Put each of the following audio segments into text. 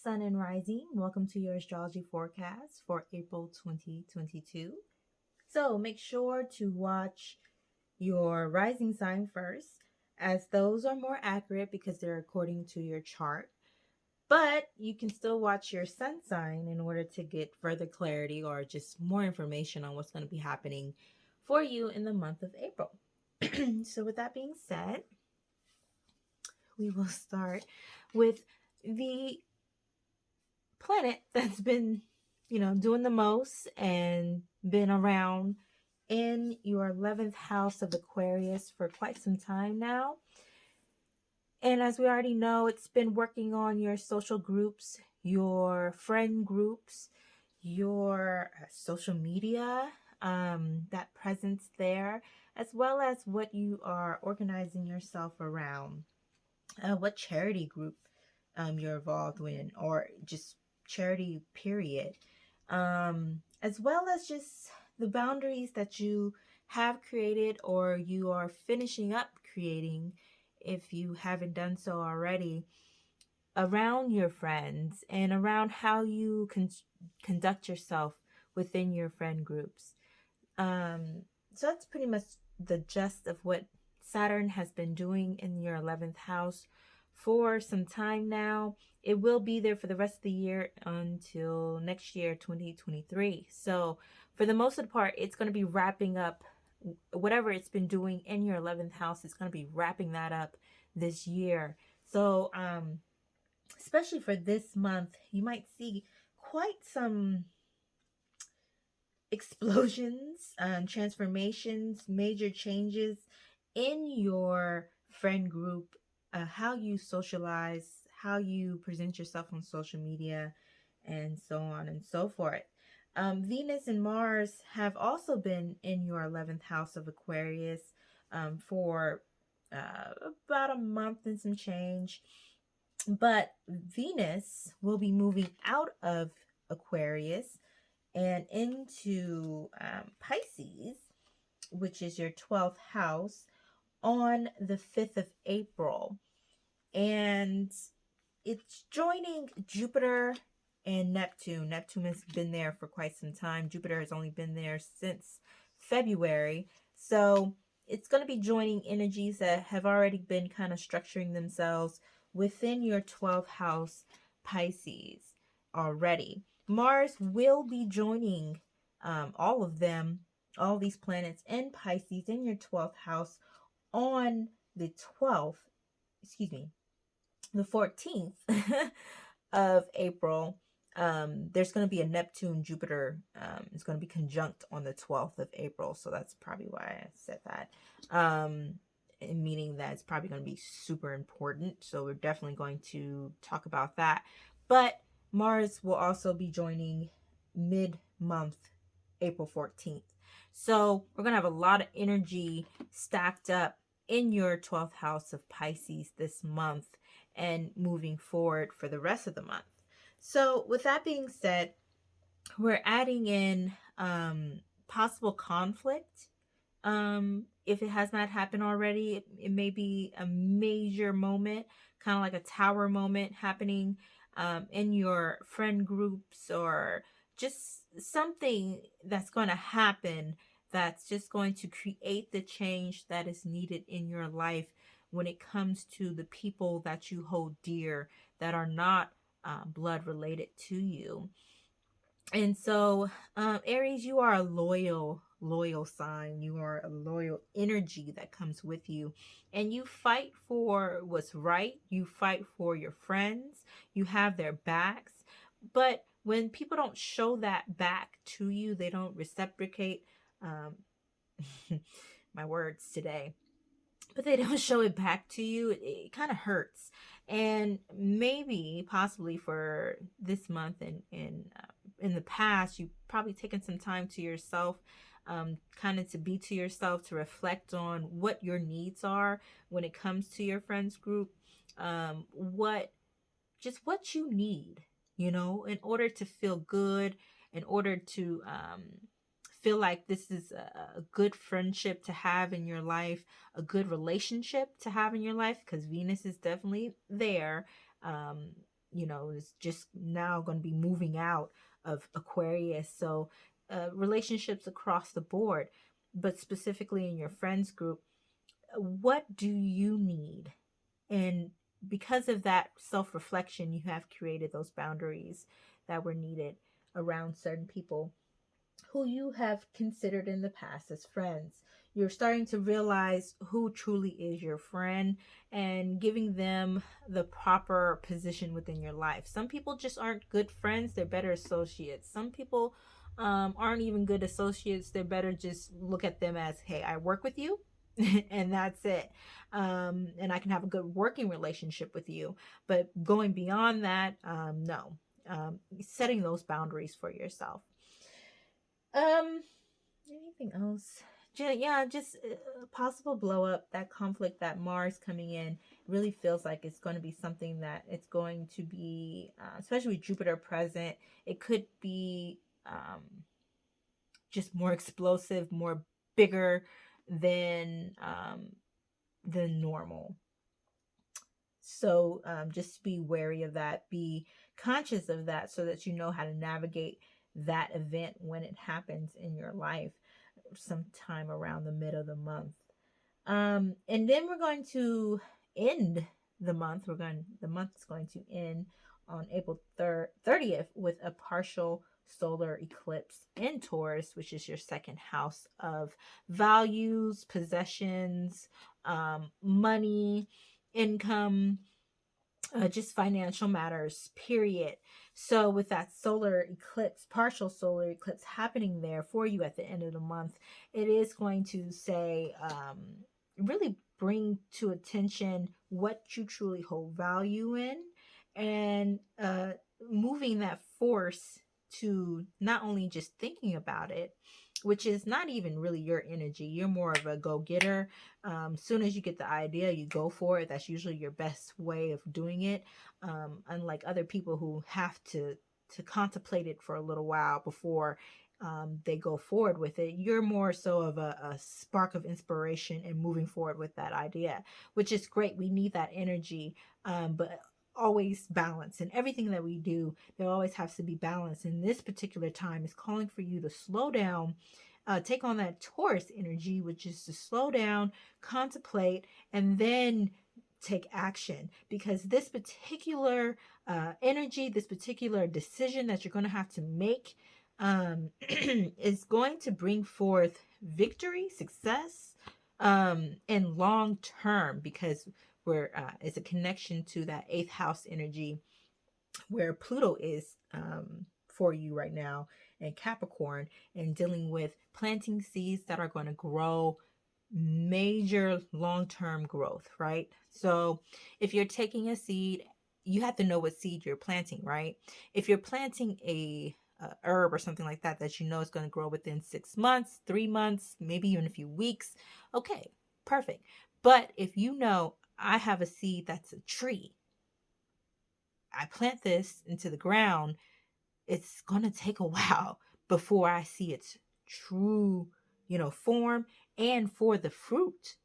Sun and Rising. Welcome to your astrology forecast for April 2022. So make sure to watch your rising sign first, as those are more accurate because they're according to your chart. But you can still watch your sun sign in order to get further clarity or just more information on what's going to be happening for you in the month of April. So, with that being said, we will start with the planet that's been, doing the most and been around in your 11th house of Aquarius for quite some time now. And as we already know, it's been working on your social groups, your friend groups, your social media, that presence there, as well as what you are organizing yourself around, what charity group you're involved in, or just charity period, as well as just the boundaries that you have created or you are finishing up creating, if you haven't done so already, around your friends and around how you conduct yourself within your friend groups. So that's pretty much the gist of what Saturn has been doing in your 11th house for some time now. It will be there for the rest of the year until next year, 2023. So for the most of the part, it's going to be wrapping up whatever it's been doing in your 11th house. It's going to be wrapping that up this year. So, especially for this month, you might see quite some explosions, transformations, major changes in your friend group, how you socialize, how you present yourself on social media, and so on and so forth. Venus and Mars have also been in your 11th house of Aquarius for about a month and some change. But Venus will be moving out of Aquarius and into Pisces, which is your 12th house, on the 5th of April. And it's joining Jupiter and Neptune. Neptune has been there for quite some time. Jupiter has only been there since February. So it's going to be joining energies that have already been kind of structuring themselves within your 12th house, Pisces, already. Mars will be joining all of them, all these planets in Pisces in your 12th house on the 12th, the 14th of April. There's going to be a Neptune Jupiter. It's going to be conjunct on the 12th of April. So that's probably why I said that. Meaning that it's probably going to be super important. So we're definitely going to talk about that. But Mars will also be joining mid-month, April 14th. So we're going to have a lot of energy stacked up in your 12th house of Pisces this month and moving forward for the rest of the month. So with that being said, we're adding in possible conflict. If it has not happened already, it may be a major moment, kind of like a tower moment happening in your friend groups, or just something that's going to happen that's just going to create the change that is needed in your life when it comes to the people that you hold dear that are not blood related to you. And so, Aries, you are a loyal sign. You are a loyal energy that comes with you. And you fight for what's right. You fight for your friends. You have their backs. But when people don't show that back to you, they don't reciprocate, my words today, but they don't show it back to you, it kind of hurts. And maybe possibly for this month and in the past, you've probably taken some time to yourself, kind of to be to yourself, to reflect on what your needs are when it comes to your friends group, what you need, in order to feel good, in order to feel like this is a good friendship to have in your life, a good relationship to have in your life, because Venus is definitely there. is just now going to be moving out of Aquarius. So relationships across the board, but specifically in your friends group, what do you need? And because of that self-reflection, you have created those boundaries that were needed around certain people who you have considered in the past as friends. You're starting to realize who truly is your friend and giving them the proper position within your life. Some people just aren't good friends, they're better associates. Some people aren't even good associates, they're better just look at them as, hey, I work with you. And that's it. And I can have a good working relationship with you. But going beyond that, no. Setting those boundaries for yourself. Anything else? Yeah, just a possible blow up, that conflict, that Mars coming in really feels like it's going to be something that it's going to be, especially with Jupiter present, it could be just more explosive, more bigger than normal. So just be wary of that, be conscious of that so that you know how to navigate that event when it happens in your life sometime around the mid of the month. And then we're going to end the month. The month is going to end on April 30th with a partial solar eclipse in Taurus, which is your second house of values, possessions, money, income, just financial matters, period. So with that solar eclipse, partial solar eclipse happening there for you at the end of the month, it is going to say, really bring to attention what you truly hold value in, and moving that force to not only just thinking about it, which is not even really your energy. You're more of a go-getter. Soon as you get the idea, you go for it. That's usually your best way of doing it. Unlike other people who have to contemplate it for a little while before they go forward with it. You're more so of a spark of inspiration and moving forward with that idea, which is great. We need that energy, but always balance. In everything that we do, there always has to be balance. And this particular time is calling for you to slow down, take on that Taurus energy, which is to slow down, contemplate, and then take action. Because this particular energy, this particular decision that you're going to have to make is going to bring forth victory, success, and long term, because where it's a connection to that 8th house energy where Pluto is for you right now in Capricorn, and dealing with planting seeds that are going to grow major long-term growth, right? So if you're taking a seed, you have to know what seed you're planting, right? If you're planting a herb or something like that that you know is going to grow within 6 months, 3 months, maybe even a few weeks, okay, perfect. But if you know, I have a seed that's a tree, I plant this into the ground, it's going to take a while before I see its true, form, and for the fruit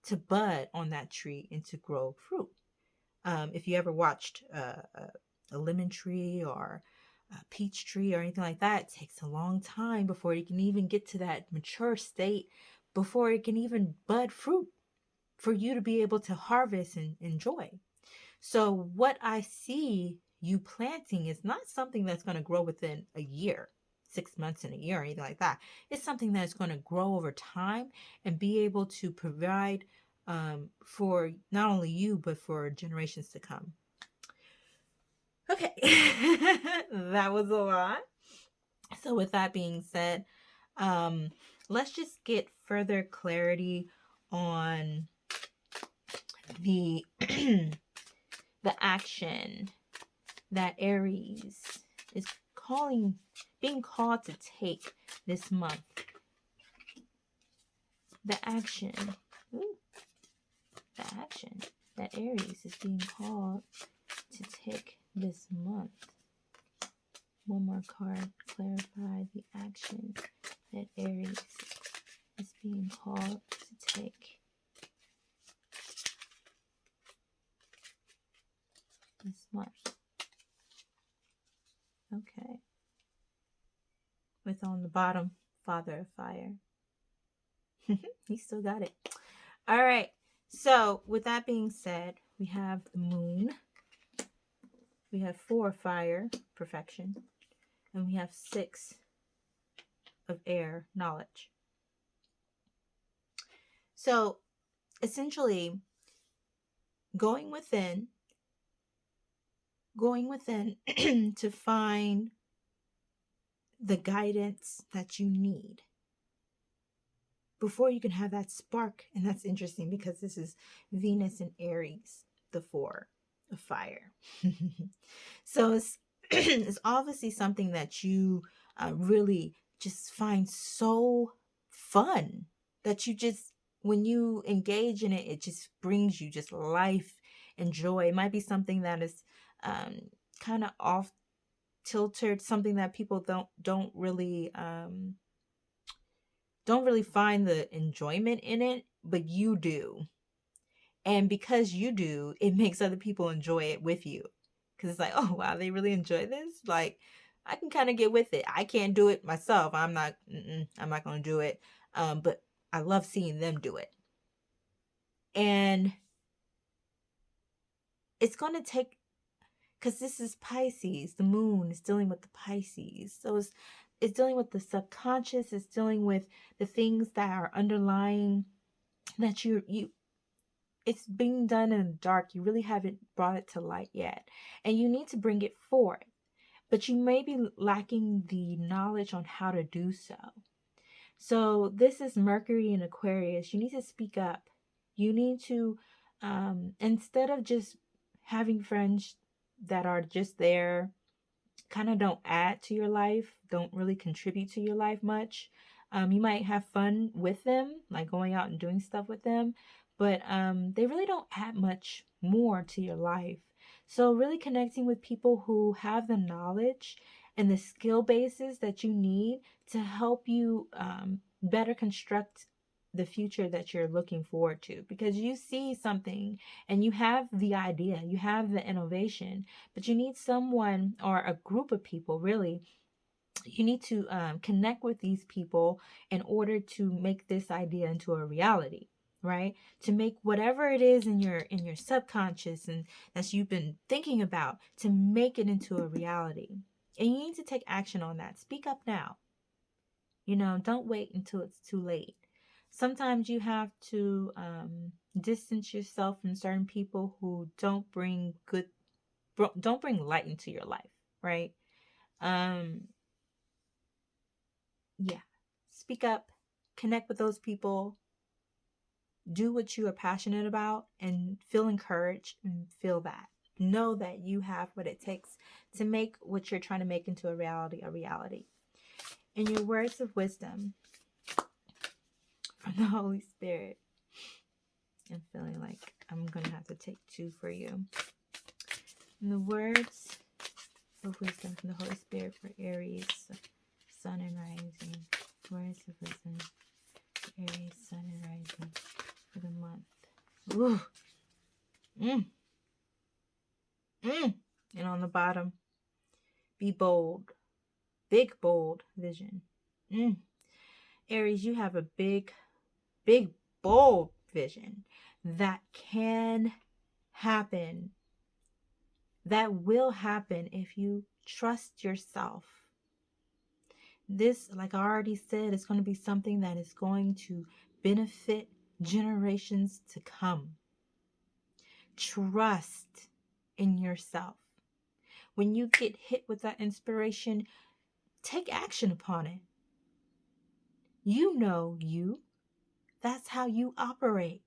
to bud on that tree and to grow fruit. If you ever watched a lemon tree or a peach tree or anything like that, it takes a long time before you can even get to that mature state, before it can even bud fruit for you to be able to harvest and enjoy. So what I see you planting is not something that's going to grow within a year, 6 months in a year or anything like that. It's something that's going to grow over time and be able to provide for not only you, but for generations to come. Okay, that was a lot. So with that being said, let's just get further clarity on the the action that Aries is being called to take this month. The action that Aries is being called to take this month. One more card, clarify the action that Aries is being called to take this month. Okay. With on the bottom, Father of Fire. He still got it. All right. So with that being said, we have the Moon. We have 4 Fire, Perfection. And we have 6 of Air, Knowledge. So essentially, going within to find the guidance that you need before you can have that spark. And that's interesting because this is Venus and Aries, the 4 of fire. So it's it's obviously something that you really just find so fun, that you just, when you engage in it, it just brings you just life and joy. It might be something that is kind of off tilted, something that people don't really find the enjoyment in it, but you do. And because you do, it makes other people enjoy it with you. Because it's like, oh, wow, they really enjoy this. Like, I can kind of get with it. I can't do it myself. I'm not going to do it. But I love seeing them do it. And it's going to take, because this is Pisces, the moon is dealing with the Pisces. So it's dealing with the subconscious. It's dealing with the things that are underlying, that you it's being done in the dark. You really haven't brought it to light yet. And you need to bring it forth. But you may be lacking the knowledge on how to do so. So this is Mercury in Aquarius. You need to speak up. You need to, instead of just having friends that are just there, kind of don't add to your life, don't really contribute to your life much. You might have fun with them, like going out and doing stuff with them, but they really don't add much more to your life. So really connecting with people who have the knowledge and the skill bases that you need to help you better construct the future that you're looking forward to, because you see something and you have the idea, you have the innovation, but you need someone or a group of people, really. You need to connect with these people in order to make this idea into a reality, right? To make whatever it is in your subconscious and that you've been thinking about, to make it into a reality. And you need to take action on that. Speak up now. Don't wait until it's too late. Sometimes you have to distance yourself from certain people who don't bring light into your life, right? Yeah. Speak up, connect with those people, do what you are passionate about, and feel encouraged and feel that. Know that you have what it takes to make what you're trying to make into a reality, a reality. And your words of wisdom from the Holy Spirit. I'm feeling like I'm going to have to take 2 for you. And the words of wisdom from the Holy Spirit for Aries, Sun and Rising. Words of wisdom for Aries, Sun and Rising for the month. Ooh. And on the bottom, be bold. Big, bold vision. Aries, you have a big, bold vision that can happen. That will happen if you trust yourself. This, like I already said, is going to be something that is going to benefit generations to come. Trust in yourself. When you get hit with that inspiration, take action upon it. You know you. That's how you operate.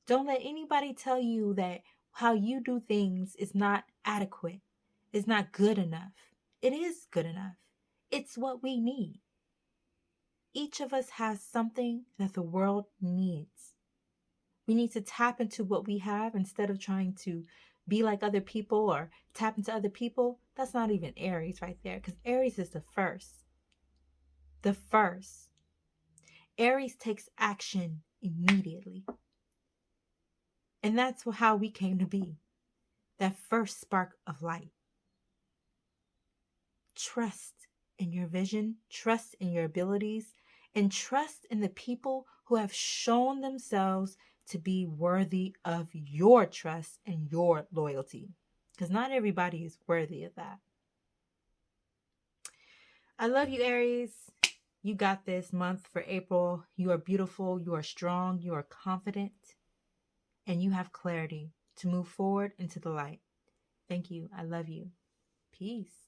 Don't let anybody tell you that how you do things is not adequate. It's not good enough. It is good enough. It's what we need. Each of us has something that the world needs. We need to tap into what we have instead of trying to be like other people or tap into other people. That's not even Aries right there, because Aries is the first. The first. Aries takes action immediately. And that's how we came to be. That first spark of light. trust in your vision, trust in your abilities, and trust in the people who have shown themselves to be worthy of your trust and your loyalty. Because not everybody is worthy of that. I love you, Aries. You got this month for April. You are beautiful, you are strong, you are confident, and you have clarity to move forward into the light. Thank you. I love you. Peace.